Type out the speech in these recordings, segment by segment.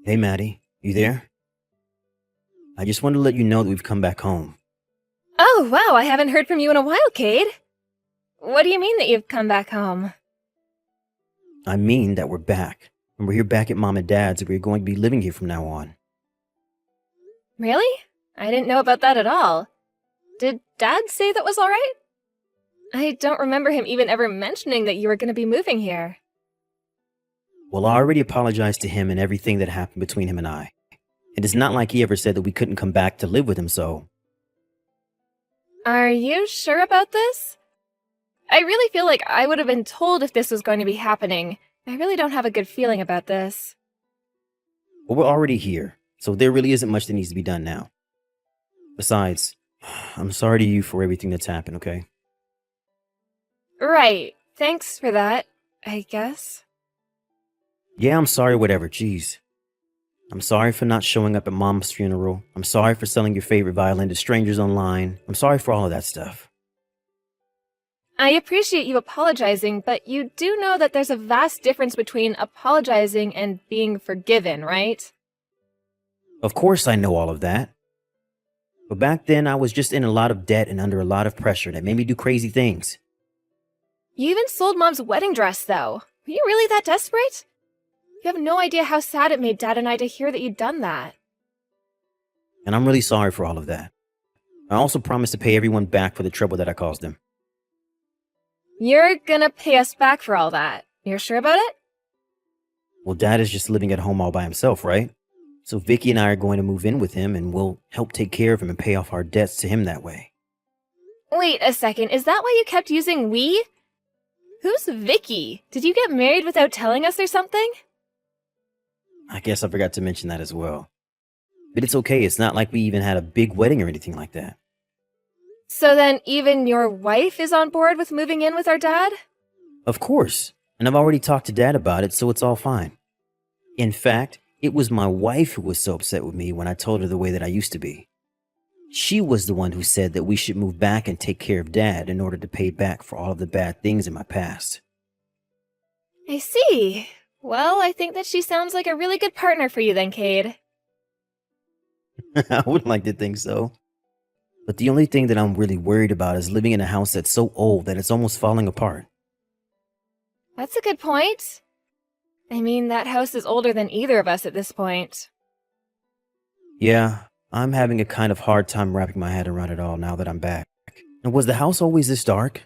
Hey, Maddie, you there? I just wanted to let you know that we've come back home. Oh, wow, I haven't heard from you in a while, Cade. What do you mean that you've come back home? I mean that we're back, and we're here back at Mom and Dad's, and we're going to be living here from now on. Really? I didn't know about that at all. Did Dad say that was alright? I don't remember him even ever mentioning that you were going to be moving here. Well, I already apologized to him and everything that happened between him and I. And it's not like he ever said that we couldn't come back to live with him, so... Are you sure about this? I really feel like I would have been told if this was going to be happening. I really don't have a good feeling about this. Well, we're already here, so there really isn't much that needs to be done now. Besides, I'm sorry to you for everything that's happened, okay? Right. Thanks for that, I guess. Yeah, I'm sorry, whatever, jeez. I'm sorry for not showing up at Mom's funeral. I'm sorry for selling your favorite violin to strangers online. I'm sorry for all of that stuff. I appreciate you apologizing, but you do know that there's a vast difference between apologizing and being forgiven, right? Of course I know all of that. But back then I was just in a lot of debt and under a lot of pressure that made me do crazy things. You even sold Mom's wedding dress, though. Were you really that desperate? You have no idea how sad it made Dad and I to hear that you'd done that. And I'm really sorry for all of that. I also promised to pay everyone back for the trouble that I caused them. You're gonna pay us back for all that. You're sure about it? Well, Dad is just living at home all by himself, right? So Vicky and I are going to move in with him and we'll help take care of him and pay off our debts to him that way. Wait a second, is that why you kept using we? Who's Vicky? Did you get married without telling us or something? I guess I forgot to mention that as well. But it's okay, it's not like we even had a big wedding or anything like that. So then even your wife is on board with moving in with our dad? Of course, and I've already talked to Dad about it, so it's all fine. In fact, it was my wife who was so upset with me when I told her the way that I used to be. She was the one who said that we should move back and take care of Dad in order to pay back for all of the bad things in my past. I see. Well, I think that she sounds like a really good partner for you then, Cade. I would like to think so. But the only thing that I'm really worried about is living in a house that's so old that it's almost falling apart. That's a good point. I mean, that house is older than either of us at this point. Yeah, I'm having a kind of hard time wrapping my head around it all now that I'm back. And was the house always this dark?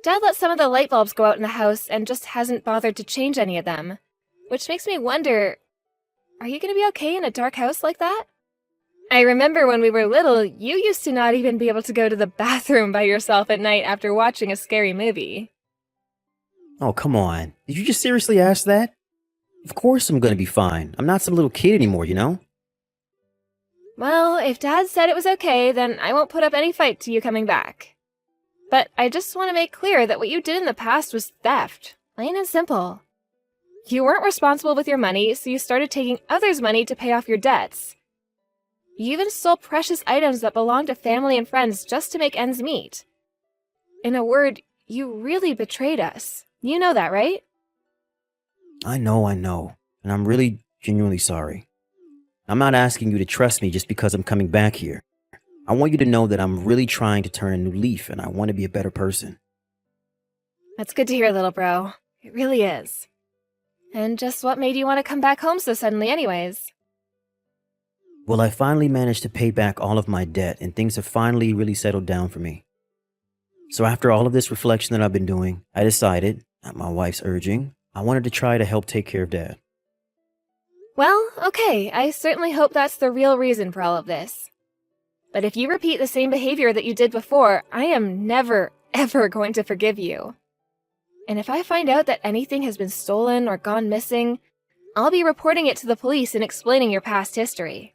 Dad let some of the light bulbs go out in the house and just hasn't bothered to change any of them. Which makes me wonder, are you going to be okay in a dark house like that? I remember when we were little, you used to not even be able to go to the bathroom by yourself at night after watching a scary movie. Oh, come on. Did you just seriously ask that? Of course I'm gonna be fine. I'm not some little kid anymore, you know? Well, if Dad said it was okay, then I won't put up any fight to you coming back. But I just want to make clear that what you did in the past was theft, plain and simple. You weren't responsible with your money, so you started taking others' money to pay off your debts. You even stole precious items that belonged to family and friends just to make ends meet. In a word, you really betrayed us. You know that, right? I know, and I'm really genuinely sorry. I'm not asking you to trust me just because I'm coming back here. I want you to know that I'm really trying to turn a new leaf and I want to be a better person. That's good to hear, little bro. It really is. And just what made you want to come back home so suddenly anyways? Well, I finally managed to pay back all of my debt and things have finally really settled down for me. So after all of this reflection that I've been doing, I decided, at my wife's urging, I wanted to try to help take care of Dad. Well, okay, I certainly hope that's the real reason for all of this. But if you repeat the same behavior that you did before, I am never, ever going to forgive you. And if I find out that anything has been stolen or gone missing, I'll be reporting it to the police and explaining your past history.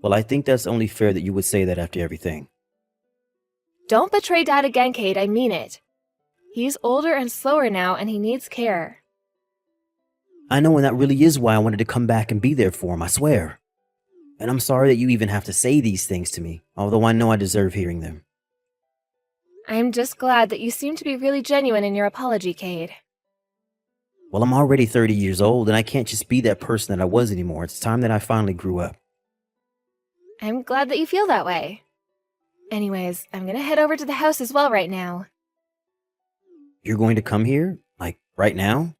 Well, I think that's only fair that you would say that after everything. Don't betray Dad again, Cade, I mean it. He's older and slower now, and he needs care. I know, and that really is why I wanted to come back and be there for him, I swear. And I'm sorry that you even have to say these things to me, although I know I deserve hearing them. I'm just glad that you seem to be really genuine in your apology, Cade. Well, I'm already 30 years old, and I can't just be that person that I was anymore. It's time that I finally grew up. I'm glad that you feel that way. Anyways, I'm gonna head over to the house as well right now. You're going to come here? Like, right now?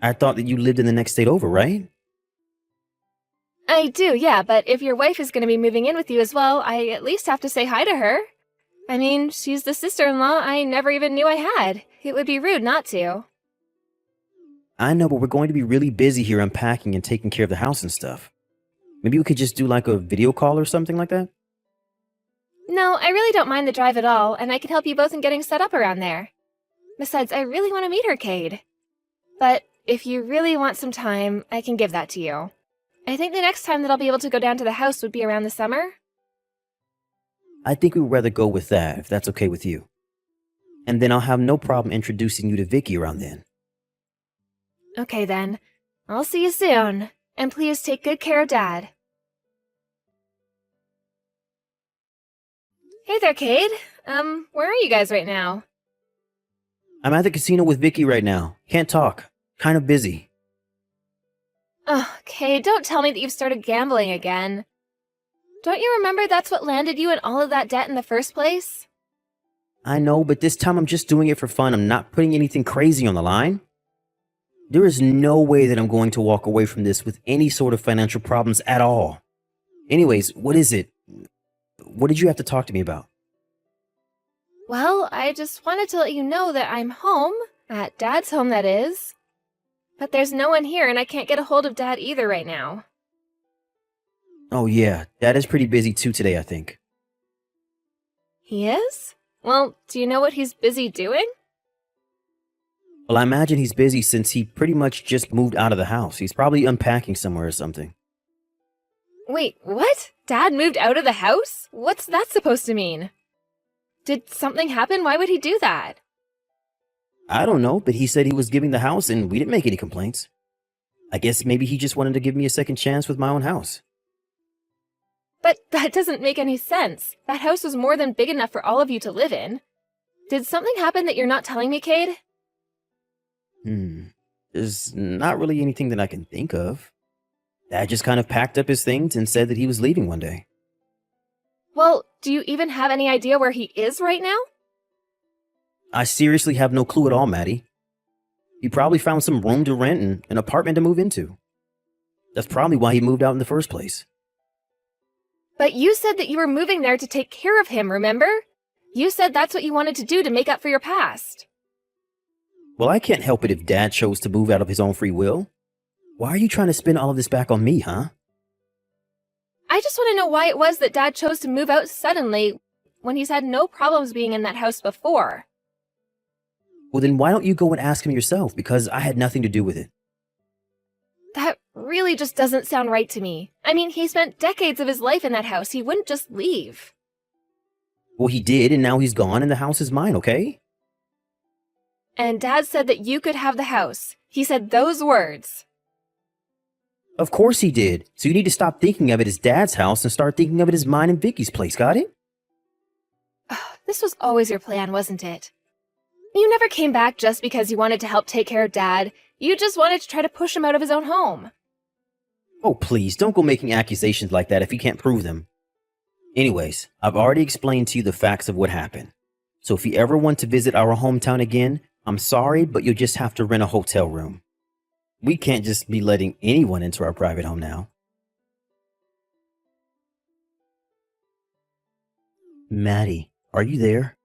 I thought that you lived in the next state over, right? I do, yeah, but if your wife is gonna be moving in with you as well, I at least have to say hi to her. I mean, she's the sister-in-law I never even knew I had. It would be rude not to. I know, but we're going to be really busy here unpacking and taking care of the house and stuff. Maybe we could just do like a video call or something like that? No, I really don't mind the drive at all, and I can help you both in getting set up around there. Besides, I really want to meet her, Cade. But if you really want some time, I can give that to you. I think the next time that I'll be able to go down to the house would be around the summer. I think we'd rather go with that, if that's okay with you. And then I'll have no problem introducing you to Vicky around then. Okay then. I'll see you soon. And please take good care of Dad. Hey there, Cade. Where are you guys right now? I'm at the casino with Vicky right now. Can't talk. Kind of busy. Oh, Cade, don't tell me that you've started gambling again. Don't you remember that's what landed you in all of that debt in the first place? I know, but this time I'm just doing it for fun. I'm not putting anything crazy on the line. There is no way that I'm going to walk away from this with any sort of financial problems at all. Anyways, what is it? What did you have to talk to me about? Well, I just wanted to let you know that I'm home, at Dad's home that is. But there's no one here and I can't get a hold of Dad either right now. Oh yeah, Dad is pretty busy too today, I think. He is? Well, do you know what he's busy doing? Well, I imagine he's busy since he pretty much just moved out of the house. He's probably unpacking somewhere or something. Wait, what? Dad moved out of the house? What's that supposed to mean? Did something happen? Why would he do that? I don't know, but he said he was giving the house and we didn't make any complaints. I guess maybe he just wanted to give me a second chance with my own house. But that doesn't make any sense. That house was more than big enough for all of you to live in. Did something happen that you're not telling me, Cade? There's not really anything that I can think of. Dad just kind of packed up his things and said that he was leaving one day. Well, do you even have any idea where he is right now? I seriously have no clue at all, Maddie. He probably found some room to rent and an apartment to move into. That's probably why he moved out in the first place. But you said that you were moving there to take care of him, remember? You said that's what you wanted to do to make up for your past. Well, I can't help it if Dad chose to move out of his own free will. Why are you trying to spin all of this back on me, huh? I just want to know why it was that Dad chose to move out suddenly when he's had no problems being in that house before. Well, then why don't you go and ask him yourself, because I had nothing to do with it. That really just doesn't sound right to me. I mean, he spent decades of his life in that house. He wouldn't just leave. Well, he did, and now he's gone, and the house is mine, okay? And Dad said that you could have the house. He said those words. Of course he did. So you need to stop thinking of it as Dad's house and start thinking of it as mine and Vicky's place, got it? This was always your plan, wasn't it? You never came back just because you wanted to help take care of Dad. You just wanted to try to push him out of his own home. Oh, please, don't go making accusations like that if you can't prove them. Anyways, I've already explained to you the facts of what happened. So if you ever want to visit our hometown again, I'm sorry, but you'll just have to rent a hotel room. We can't just be letting anyone into our private home now. Maddie, are you there?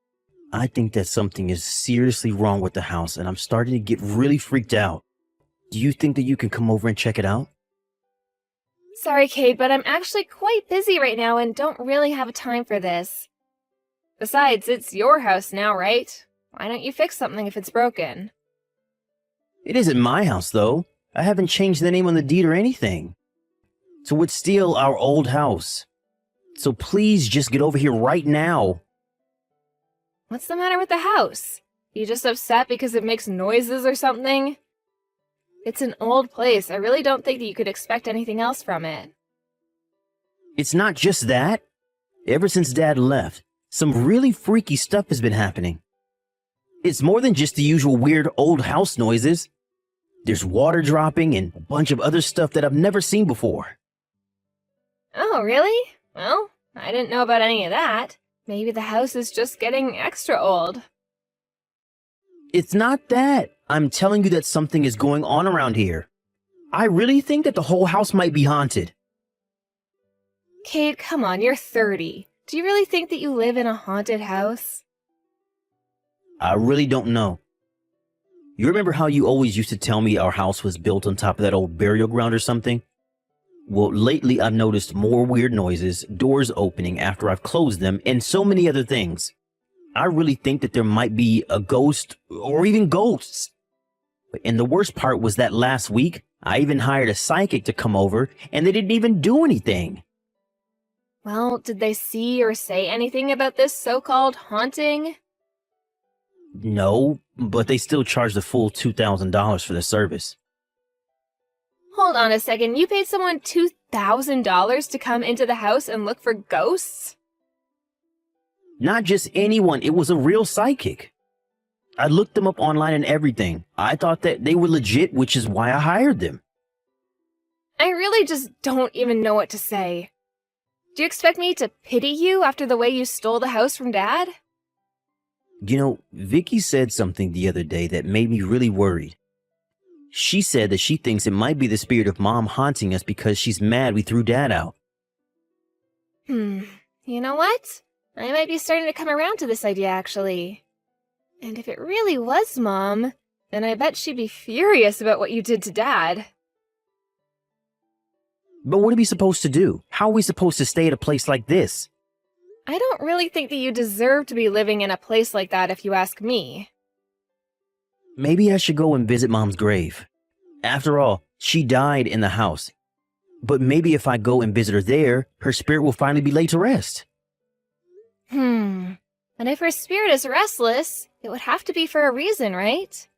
I think that something is seriously wrong with the house and I'm starting to get really freaked out. Do you think that you can come over and check it out? Sorry, Cade, but I'm actually quite busy right now and don't really have time for this. Besides, it's your house now, right? Why don't you fix something if it's broken? It isn't my house, though. I haven't changed the name on the deed or anything. So it's still our old house. So please just get over here right now. What's the matter with the house? You just upset because it makes noises or something? It's an old place. I really don't think that you could expect anything else from it. It's not just that. Ever since Dad left, some really freaky stuff has been happening. It's more than just the usual weird old house noises. There's water dropping and a bunch of other stuff that I've never seen before. Oh, really? Well, I didn't know about any of that. Maybe the house is just getting extra old. It's not that. I'm telling you that something is going on around here. I really think that the whole house might be haunted. Cade, come on, you're 30. Do you really think that you live in a haunted house? I really don't know. You remember how you always used to tell me our house was built on top of that old burial ground or something? Well, lately I've noticed more weird noises, doors opening after I've closed them, and so many other things. I really think that there might be a ghost or even ghosts. And the worst part was that last week, I even hired a psychic to come over, and they didn't even do anything. Well, did they see or say anything about this so-called haunting? No, but they still charged the full $2,000 for the service. Hold on a second, you paid someone $2,000 to come into the house and look for ghosts? Not just anyone, it was a real psychic. I looked them up online and everything. I thought that they were legit, which is why I hired them. I really just don't even know what to say. Do you expect me to pity you after the way you stole the house from Dad? You know, Vicky said something the other day that made me really worried. She said that she thinks it might be the spirit of Mom haunting us because she's mad we threw Dad out. You know what? I might be starting to come around to this idea, actually. And if it really was Mom, then I bet she'd be furious about what you did to Dad. But what are we supposed to do? How are we supposed to stay at a place like this? I don't really think that you deserve to be living in a place like that if you ask me. Maybe I should go and visit Mom's grave. After all, she died in the house. But maybe if I go and visit her there, her spirit will finally be laid to rest. And if her spirit is restless, it would have to be for a reason, right?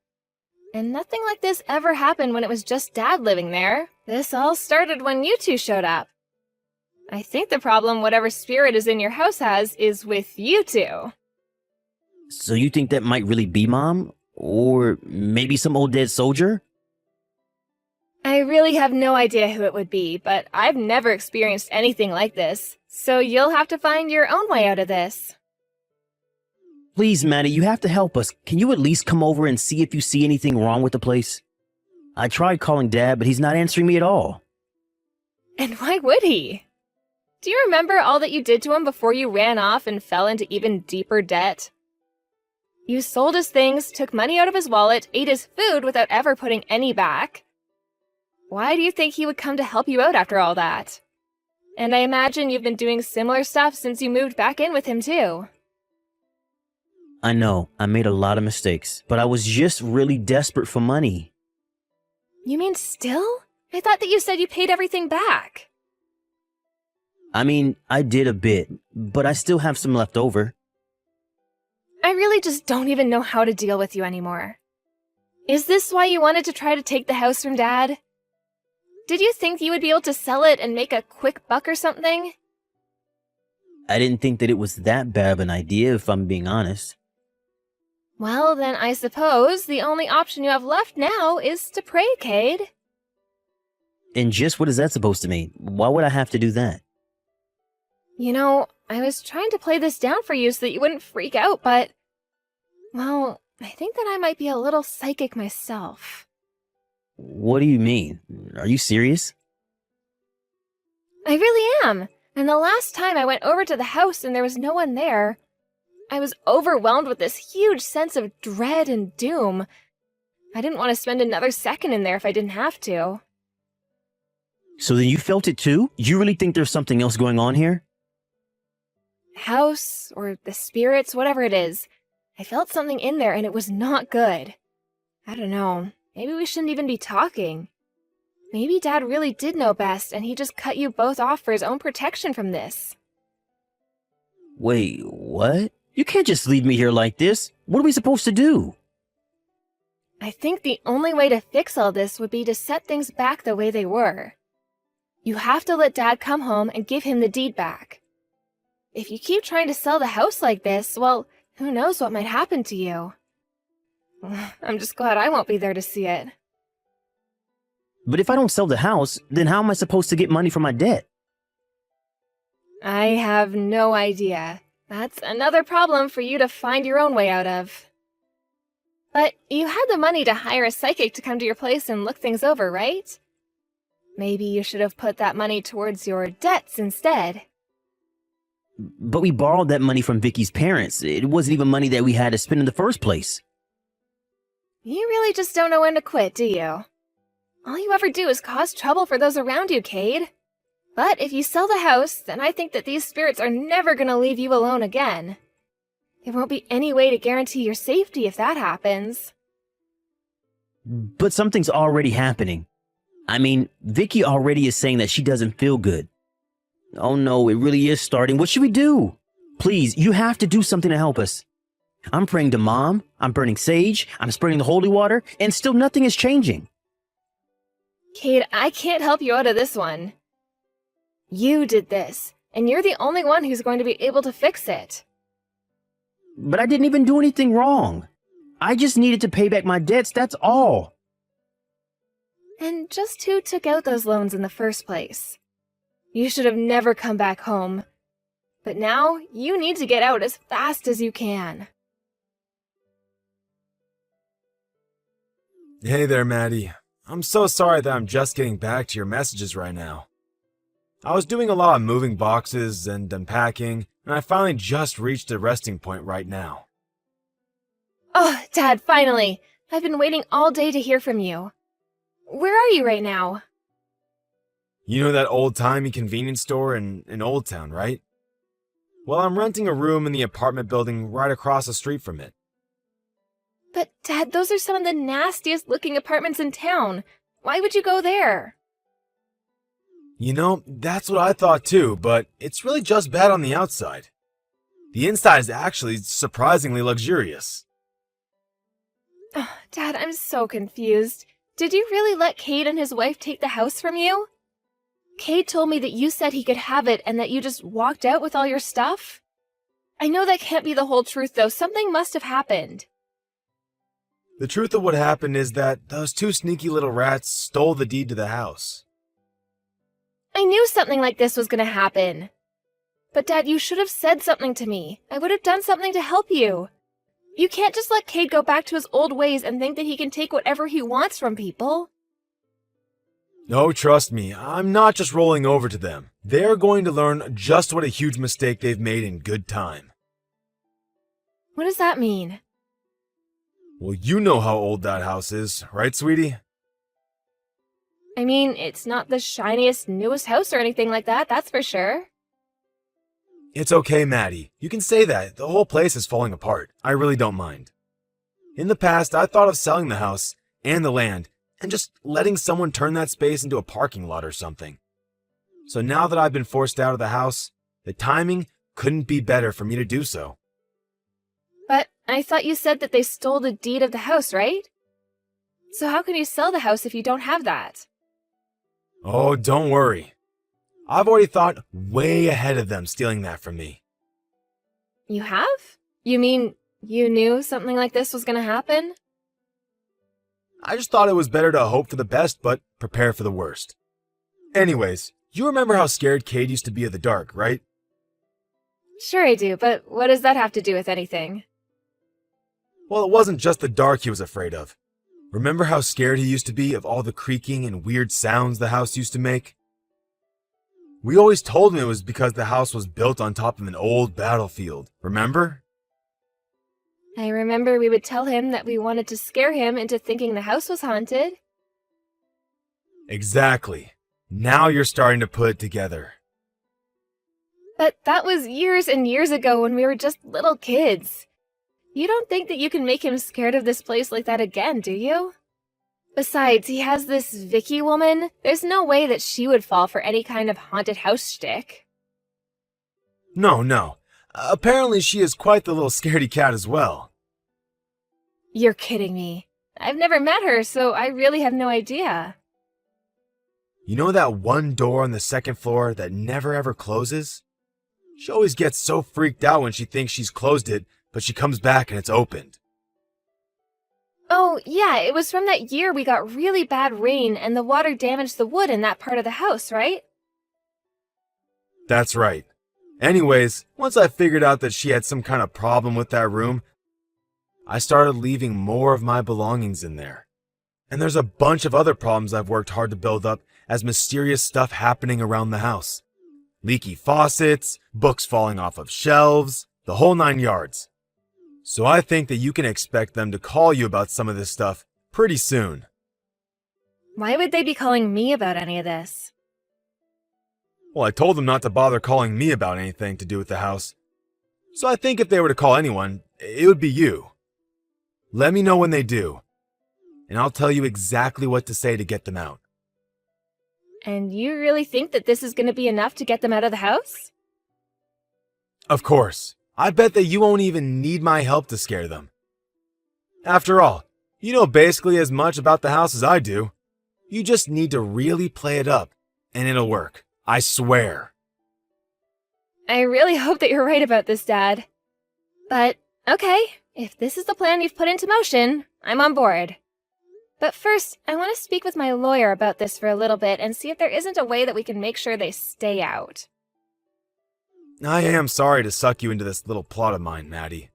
And nothing like this ever happened when it was just Dad living there. This all started when you two showed up. I think the problem whatever spirit is in your house has is with you two. So you think that might really be Mom? Or maybe some old dead soldier? I really have no idea who it would be, but I've never experienced anything like this, so you'll have to find your own way out of this. Please, Maddie, you have to help us. Can you at least come over and see if you see anything wrong with the place? I tried calling Dad, but he's not answering me at all. And why would he? Do you remember all that you did to him before you ran off and fell into even deeper debt? You sold his things, took money out of his wallet, ate his food without ever putting any back. Why do you think he would come to help you out after all that? And I imagine you've been doing similar stuff since you moved back in with him too. I know, I made a lot of mistakes, but I was just really desperate for money. You mean still? I thought that you said you paid everything back. I mean, I did a bit, but I still have some left over. I really just don't even know how to deal with you anymore. Is this why you wanted to try to take the house from Dad? Did you think you would be able to sell it and make a quick buck or something? I didn't think that it was that bad of an idea, if I'm being honest. Well, then I suppose the only option you have left now is to pray, Cade. And just what is that supposed to mean? Why would I have to do that? You know, I was trying to play this down for you so that you wouldn't freak out, but... well, I think that I might be a little psychic myself. What do you mean? Are you serious? I really am. And the last time I went over to the house and there was no one there, I was overwhelmed with this huge sense of dread and doom. I didn't want to spend another second in there if I didn't have to. So then you felt it too? You really think there's something else going on here? House, or the spirits, whatever it is. I felt something in there and it was not good. I don't know. Maybe we shouldn't even be talking. Maybe Dad really did know best and he just cut you both off for his own protection from this. Wait, what? You can't just leave me here like this. What are we supposed to do? I think the only way to fix all this would be to set things back the way they were. You have to let Dad come home and give him the deed back. If you keep trying to sell the house like this, well, who knows what might happen to you. I'm just glad I won't be there to see it. But if I don't sell the house, then how am I supposed to get money for my debt? I have no idea. That's another problem for you to find your own way out of. But you had the money to hire a psychic to come to your place and look things over, right? Maybe you should have put that money towards your debts instead. But we borrowed that money from Vicky's parents. It wasn't even money that we had to spend in the first place. You really just don't know when to quit, do you? All you ever do is cause trouble for those around you, Cade. But if you sell the house, then I think that these spirits are never going to leave you alone again. There won't be any way to guarantee your safety if that happens. But something's already happening. I mean, Vicky already is saying that she doesn't feel good. Oh no, it really is starting. What should we do? Please, you have to do something to help us. I'm praying to Mom, I'm burning sage, I'm spreading the holy water, and still nothing is changing. Cade, I can't help you out of this one. You did this, and you're the only one who's going to be able to fix it. But I didn't even do anything wrong. I just needed to pay back my debts, that's all. And just who took out those loans in the first place? You should have never come back home. But now, you need to get out as fast as you can. Hey there, Maddie. I'm so sorry that I'm just getting back to your messages right now. I was doing a lot of moving boxes and unpacking, and I finally just reached a resting point right now. Oh, Dad, finally! I've been waiting all day to hear from you. Where are you right now? You know that old-timey convenience store in Old Town, right? Well, I'm renting a room in the apartment building right across the street from it. But, Dad, those are some of the nastiest looking apartments in town. Why would you go there? You know, that's what I thought too, but it's really just bad on the outside. The inside is actually surprisingly luxurious. Oh, Dad, I'm so confused. Did you really let Cade and his wife take the house from you? Cade told me that you said he could have it and that you just walked out with all your stuff. I know that can't be the whole truth, though. Something must have happened. The truth of what happened is that those two sneaky little rats stole the deed to the house. I knew something like this was going to happen. But, Dad, you should have said something to me. I would have done something to help you. You can't just let Cade go back to his old ways and think that he can take whatever he wants from people. No, trust me, I'm not just rolling over to them. They're going to learn just what a huge mistake they've made in good time. What does that mean? Well, you know how old that house is, right, sweetie? I mean, it's not the shiniest, newest house or anything like that, that's for sure. It's okay, Maddie. You can say that. The whole place is falling apart. I really don't mind. In the past, I thought of selling the house and the land and just letting someone turn that space into a parking lot or something. So now that I've been forced out of the house, the timing couldn't be better for me to do so. But I thought you said that they stole the deed of the house, right? So how can you sell the house if you don't have that? Oh, don't worry. I've already thought way ahead of them stealing that from me. You have? You mean you knew something like this was going to happen? I just thought it was better to hope for the best, but prepare for the worst. Anyways, you remember how scared Cade used to be of the dark, right? Sure I do, but what does that have to do with anything? Well, it wasn't just the dark he was afraid of. Remember how scared he used to be of all the creaking and weird sounds the house used to make? We always told him it was because the house was built on top of an old battlefield, remember? I remember we would tell him that we wanted to scare him into thinking the house was haunted. Exactly. Now you're starting to put it together. But that was years and years ago when we were just little kids. You don't think that you can make him scared of this place like that again, do you? Besides, he has this Vicky woman. There's no way that she would fall for any kind of haunted house shtick. No. Apparently she is quite the little scaredy cat as well. You're kidding me. I've never met her, so I really have no idea. You know that one door on the second floor that never ever closes? She always gets so freaked out when she thinks she's closed it, but she comes back and it's opened. Oh, yeah, it was from that year we got really bad rain and the water damaged the wood in that part of the house, right? That's right. Anyways, once I figured out that she had some kind of problem with that room, I started leaving more of my belongings in there. And there's a bunch of other problems I've worked hard to build up as mysterious stuff happening around the house. Leaky faucets, books falling off of shelves, the whole 9 yards. So I think that you can expect them to call you about some of this stuff pretty soon. Why would they be calling me about any of this? Well, I told them not to bother calling me about anything to do with the house. So I think if they were to call anyone, it would be you. Let me know when they do, and I'll tell you exactly what to say to get them out. And you really think that this is going to be enough to get them out of the house? Of course. I bet that you won't even need my help to scare them. After all, you know basically as much about the house as I do. You just need to really play it up, and it'll work. I swear. I really hope that you're right about this, Dad. But, okay, if this is the plan you've put into motion, I'm on board. But first, I want to speak with my lawyer about this for a little bit and see if there isn't a way that we can make sure they stay out. I am sorry to suck you into this little plot of mine, Maddie.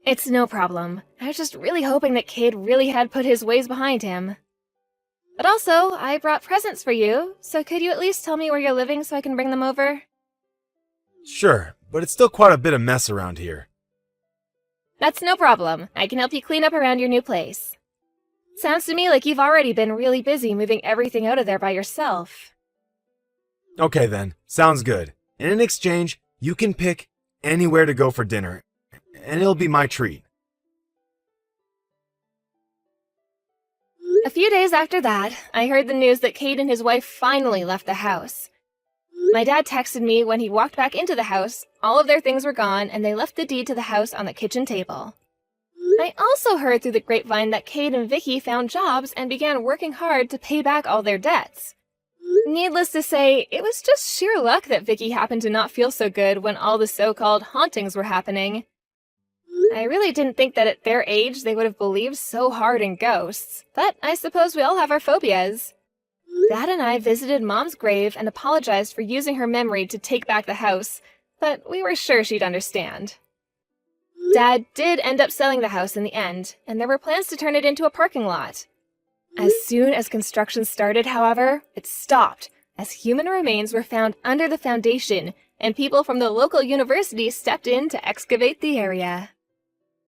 It's no problem. I was just really hoping that Cade really had put his ways behind him. But also, I brought presents for you, so could you at least tell me where you're living so I can bring them over? Sure, but it's still quite a bit of mess around here. That's no problem. I can help you clean up around your new place. Sounds to me like you've already been really busy moving everything out of there by yourself. Okay then, sounds good. And in exchange, you can pick anywhere to go for dinner, and it'll be my treat. A few days after that, I heard the news that Cade and his wife finally left the house. My dad texted me when he walked back into the house. All of their things were gone, and they left the deed to the house on the kitchen table. I also heard through the grapevine that Cade and Vicky found jobs and began working hard to pay back all their debts. Needless to say, it was just sheer luck that Vicky happened to not feel so good when all the so-called hauntings were happening. I really didn't think that at their age they would have believed so hard in ghosts, but I suppose we all have our phobias. Dad and I visited Mom's grave and apologized for using her memory to take back the house, but we were sure she'd understand. Dad did end up selling the house in the end, and there were plans to turn it into a parking lot. As soon as construction started, however, it stopped, as human remains were found under the foundation, and people from the local university stepped in to excavate the area.